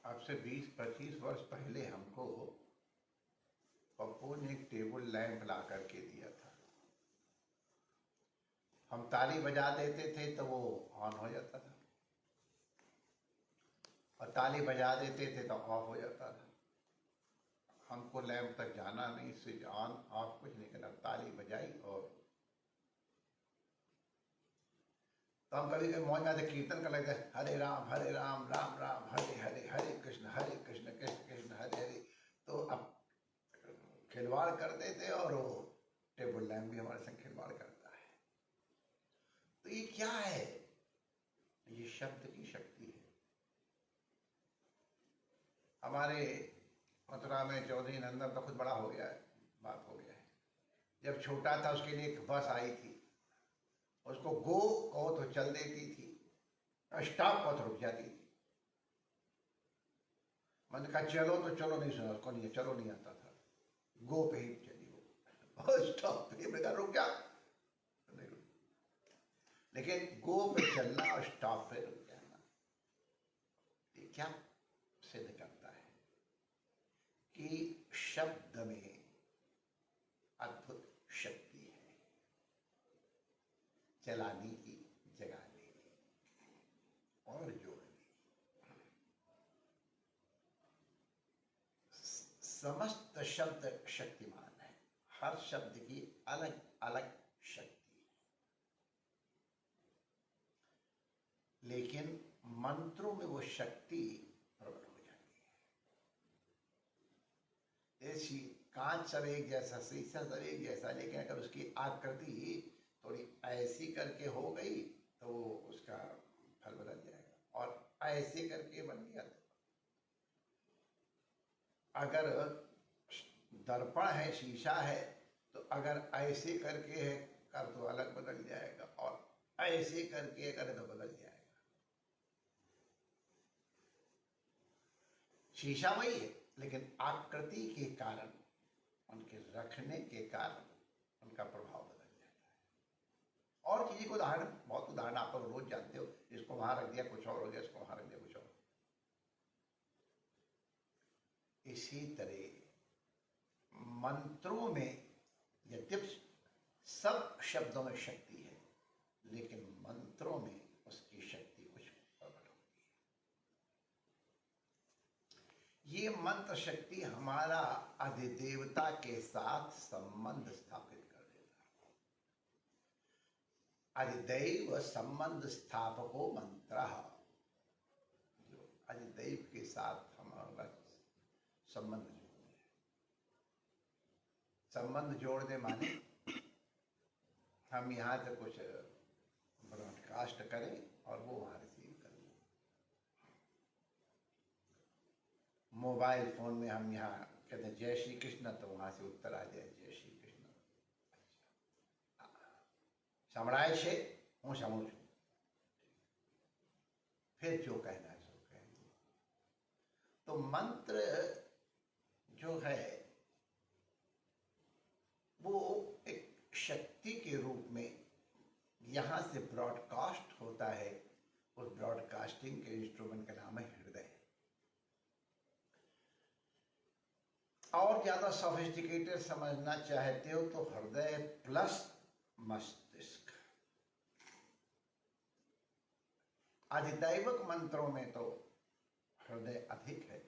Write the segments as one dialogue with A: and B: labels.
A: अब से 20-25 वर्ष पहले हमको पप्पू ने एक टेबल लैंप ला करके दिया था। हम ताली बजा देते थे तो वो ऑन हो जाता था, और ताली बजा देते थे तो ऑफ हो जाता था। हमको लैंप तक जाना नहीं, स्विच ऑन ऑफ कुछ नहीं करना, ताली बजाई। और तो हम कभी कभी मौज में कीर्तन कर लेते, हरे राम राम राम हरे हरे, हरे कृष्ण कृष्ण कृष्ण हरे हरे। तो अब खिलवाड़ करते थे, और वो टेबल लैंप भी हमारे संग खिलवाड़ करता है। तो ये क्या है? ये शब्द की शक्ति है। हमारे मथुरा में चौधरी नंदन तो खुद बड़ा हो गया है, बात हो गया है। जब छोटा था उसके लिए एक बस आई थी, उसको गो कहो तो चल देती थी, स्टॉप कहो तो रुक जाती थी। मैंने कहा चलो तो चलो, नहीं सुना उसको, नहीं चलो नहीं आता था, गो पे ही चली वो, स्टॉप पे मैंने कहा रुक जा, नहीं रुक। लेकिन गो पे चलना और स्टॉप पे रुक जाना, ये क्या सिद्ध करता है? कि शब्द में अद्भुत शक्ति है, चलाने की, जगाने की और जोड़ने की। समस्त शब्द शक्तिमान है, हर शब्द की अलग अलग शक्ति है। लेकिन मंत्रों में वो शक्ति प्रकट हो जाती है। ऐसी कांच सब एक जैसा, शीशा सब एक जैसा, लेकिन अगर उसकी आकृति थोड़ी ऐसी करके हो गई तो उसका फल बदल जाएगा, और ऐसे करके बन गया तो। अगर दर्पण है, शीशा है, तो अगर ऐसे करके है कर तो अलग बदल जाएगा, और ऐसे करके करे तो बदल जाएगा। शीशा वही है, लेकिन आकृति के कारण, उनके रखने के कारण उनका प्रभाव बदल जाता है। और चीज़ को उदाहरण, बहुत उदाहरण आप लोग रोज जानते हो, इसको वहां रख दिया कुछ और हो गया, इसको वहां रख दिया कुछ और। इसी तरह मंत्रों में यद्यपि सब शब्दों में शक्ति है, लेकिन मंत्रों में उसकी शक्ति कुछ प्रकट होती है। ये मंत्र शक्ति हमारा अधिदेवता के साथ संबंध स्थापित कर देता है। अधिदैव संबंध स्थापको मंत्र, जो अधिदैव के साथ हमारा संबंध जोड़ने, संबंध जोड़ने माने हम यहाँ से कुछ ब्रॉडकास्ट करें और वो वहाँ रिसीव कर लें। मोबाइल फोन में हम यहाँ कहते हैं जय श्री कृष्ण, तो वहाँ से उत्तर आ जाए जय श्री कृष्ण। अच्छा, संभળાય છે, હું समझू છું, फिर जो कहना है सो कहेंगे। तो मंत्र जो है वो एक शक्ति के रूप में यहां से ब्रॉडकास्ट होता है। उस ब्रॉडकास्टिंग के इंस्ट्रूमेंट का नाम है हृदय। और ज्यादा सोफिस्टिकेटेड समझना चाहते हो तो हृदय प्लस मस्तिष्क। अधिदैवक मंत्रों में तो हृदय अधिक है,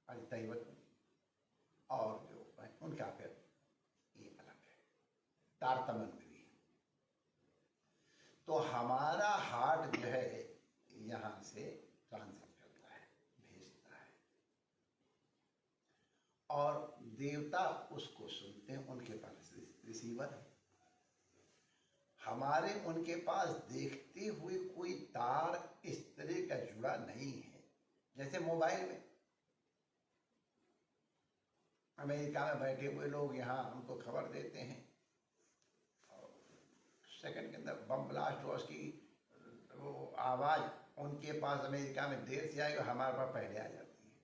A: अधिदैवक, और जो है उनका फिर ये अलग है, तारतम्य में भी है। तो हमारा हार्ट जो है यहां से ट्रांसफर करता है, भेजता है, और देवता उसको सुनते हैं, उनके पास रिसीवर है। हमारे उनके पास देखते हुए कोई तार इस तरह का जुड़ा नहीं है। जैसे मोबाइल में अमेरिका में बैठे हुए लोग यहाँ हमको खबर देते हैं, और सेकंड के अंदर बम ब्लास्ट हुआ, उसकी वो आवाज़ उनके पास अमेरिका में देर से आएगी, हमारे पास पहले आ जाती है,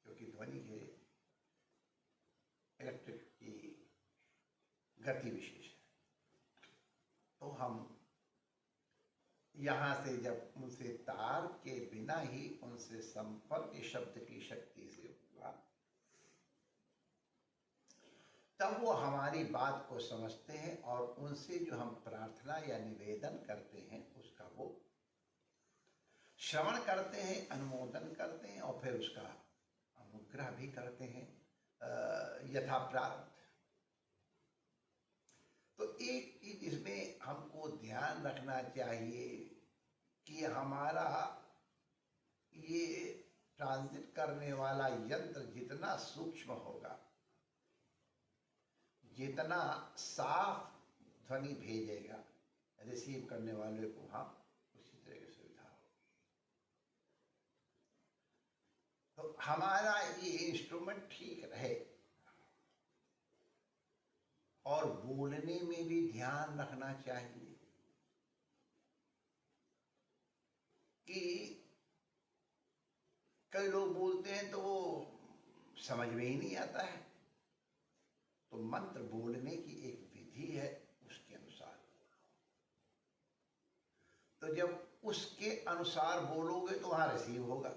A: क्योंकि ध्वनि के इलेक्ट्रिक की गति विशेष है। तो हम यहाँ से जब उनसे तार के बिना ही उनसे संपर्क शब्द की शक्ति से हुआ, तब वो हमारी बात को समझते हैं और उनसे जो हम प्रार्थना या निवेदन करते हैं उसका वो श्रवण करते हैं, अनुमोदन करते हैं और फिर उसका अनुग्रह भी करते हैं यथा प्राप्त। तो एक चीज इसमें हमको ध्यान रखना चाहिए कि हमारा ये ट्रांजिट करने वाला यंत्र जितना सूक्ष्म होगा, जितना साफ ध्वनि भेजेगा, रिसीव करने वाले को वहां उसी तरह की सुविधा होगी। तो हमारा ये इंस्ट्रूमेंट ठीक रहे और बोलने में भी ध्यान रखना चाहिए कि कई लोग बोलते हैं तो वो समझ में ही नहीं आता है। तो मंत्र बोलने की एक विधि है, उसके अनुसार बोलो। तो जब उसके अनुसार बोलोगे तो वहां रिसीव होगा,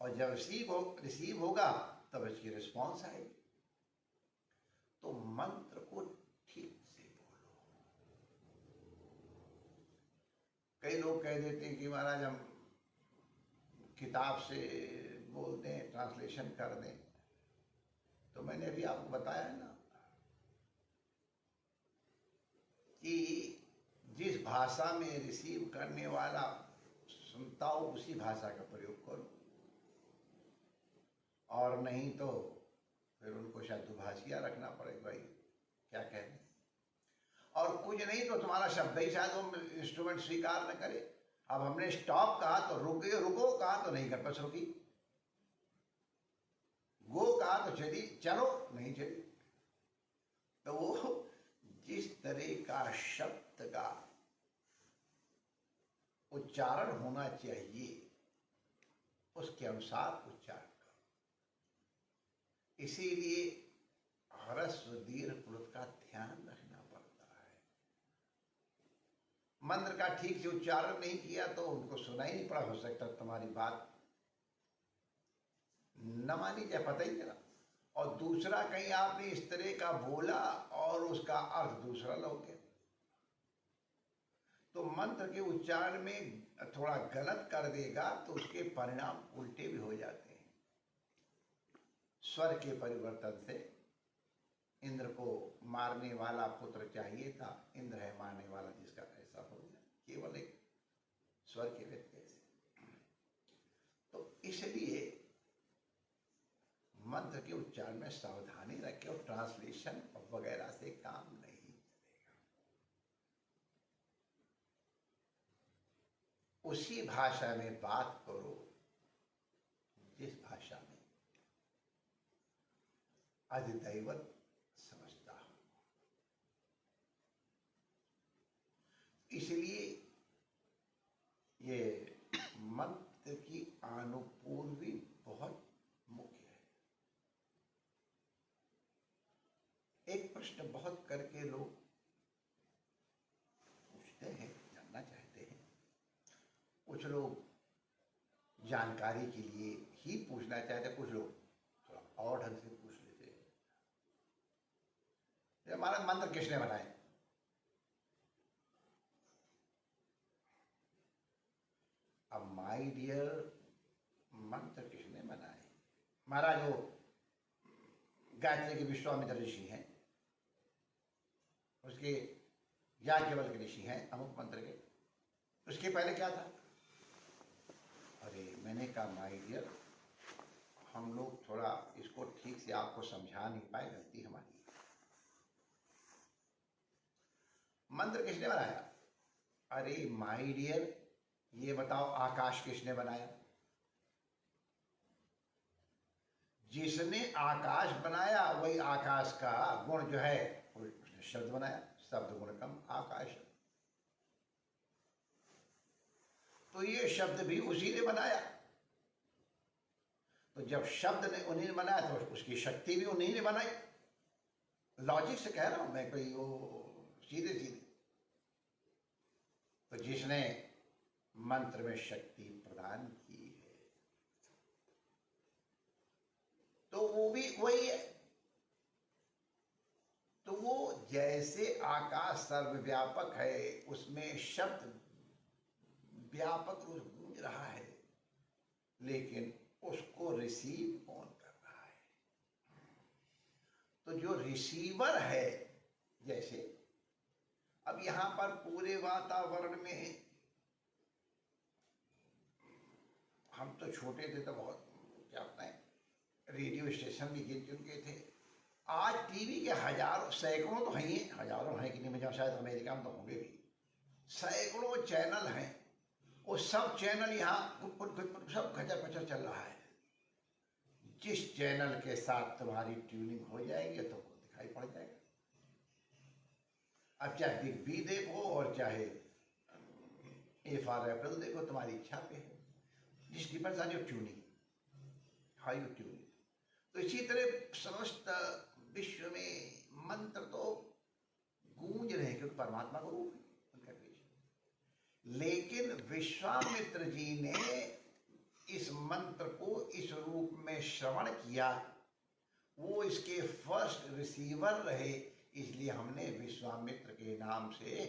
A: और जब रिसीव होगा तब इसकी रिस्पॉन्स आएगी। तो मंत्र को ठीक से बोलो। कई लोग कह देते हैं कि महाराज हम किताब से बोल दें, ट्रांसलेशन कर दें। तो मैंने अभी आपको बताया है ना कि जिस भाषा में रिसीव करने वाला सुनता हो उसी भाषा का प्रयोग करो, और नहीं तो फिर उनको शायद दुभाषिया रखना पड़ेगा, भाई क्या कहते। और कुछ नहीं तो तुम्हारा शब्द ही शायद वो इंस्ट्रूमेंट स्वीकार न करे। अब हमने स्टॉप कहा तो रुको कहा तो नहीं कर पास रुकी, गो कहा तो चली, चलो नहीं चली। तो वो जिस तरह का शब्द का उच्चारण होना चाहिए उसके अनुसार उच्चारण करो। इसीलिए ह्रस्व दीर्घ प्लुत का ध्यान रखना पड़ता है। मंत्र का ठीक से उच्चारण नहीं किया तो उनको सुना ही नहीं पड़ा, हो सकता तुम्हारी बात न मानी जाए, पता ही चला। और दूसरा कहीं आपने इस तरह का बोला और उसका अर्थ दूसरा लग गया। तो मंत्र के उच्चारण में थोड़ा गलत कर देगा तो उसके परिणाम उल्टे भी हो जाते हैं। स्वर के परिवर्तन से इंद्र को मारने वाला पुत्र चाहिए था, इंद्र है मारने वाला, जिसका ऐसा हो गया केवल एक स्वर के व्यत्यय से। तो इसलिए मंत्र के उच्चारण में सावधानी रखें और ट्रांसलेशन वगैरह से काम नहीं चलेगा। उसी भाषा में बात करो जिस भाषा में अधिदैवत समझता हो। इसलिए ये मंत्र की अनुपूर्वी बहुत मुख्य है। एक प्रश्न बहुत करके लोग पूछते हैं, जानना चाहते हैं। कुछ लोग जानकारी के लिए ही पूछना चाहते हैं, कुछ लोग थोड़ा और ढंग से पूछ लेते हैं। हमारा मंत्र किसने बनाए? अब माय डियर, मंत्र किसने बनाए? महाराज वो गायत्री के विश्वामित्र ऋषि हैं, उसके याज्ञवल्क्य ऋषि हैं अमुक मंत्र के। उसके पहले क्या था? अरे मैंने कहा माय डियर, हम लोग थोड़ा इसको ठीक से आपको समझा नहीं पाए, गलती हमारी। मंत्र किसने बनाया? अरे माय डियर, ये बताओ आकाश किसने बनाया? जिसने आकाश बनाया वही आकाश का गुण जो है उसने शब्द बनाया, शब्द गुण कम आकाश। तो ये शब्द भी उसी ने बनाया। तो जब शब्द ने उन्हीं ने बनाया तो उसकी शक्ति भी उन्हीं ने बनाई। लॉजिक से कह रहा हूं मैं, कोई वो सीधे सीधे। तो जिसने मंत्र में शक्ति प्रदान की है। तो वो भी वही है। तो वो जैसे आकाश सर्वव्यापक है, उसमें शब्द व्यापक रूप गूंज रहा है, लेकिन उसको रिसीव कौन कर रहा है? तो जो रिसीवर है, जैसे अब यहां पर पूरे वातावरण में, हम तो छोटे थे तो बहुत क्या बताएं, रेडियो स्टेशन भी गिन चुके थे। आज टीवी के हजारों सैकड़ों तो हैं ही, हजारों हैं कि नहीं, मुझे शायद अमेरिका में तो होंगे भी, सैकड़ों चैनल हैं। वो सब चैनल यहाँ सब खचर पचर चल रहा है। जिस चैनल के साथ तुम्हारी ट्यूनिंग हो जाएगी तो वो दिखाई पड़ जाएगा। अब चाहे बिग बी देखो और चाहे FR देखो, तुम्हारी इच्छा पे है। जिस depends on your tuning, how you tune. तो इसी तरह समस्त विश्व में मंत्र तो गूंज रहे हैं, क्योंकि परमात्मा का रूप है उनका बीच। लेकिन विश्वामित्र जी ने इस मंत्र को इस रूप में श्रवण किया, वो इसके फर्स्ट रिसीवर रहे, इसलिए हमने विश्वामित्र के नाम से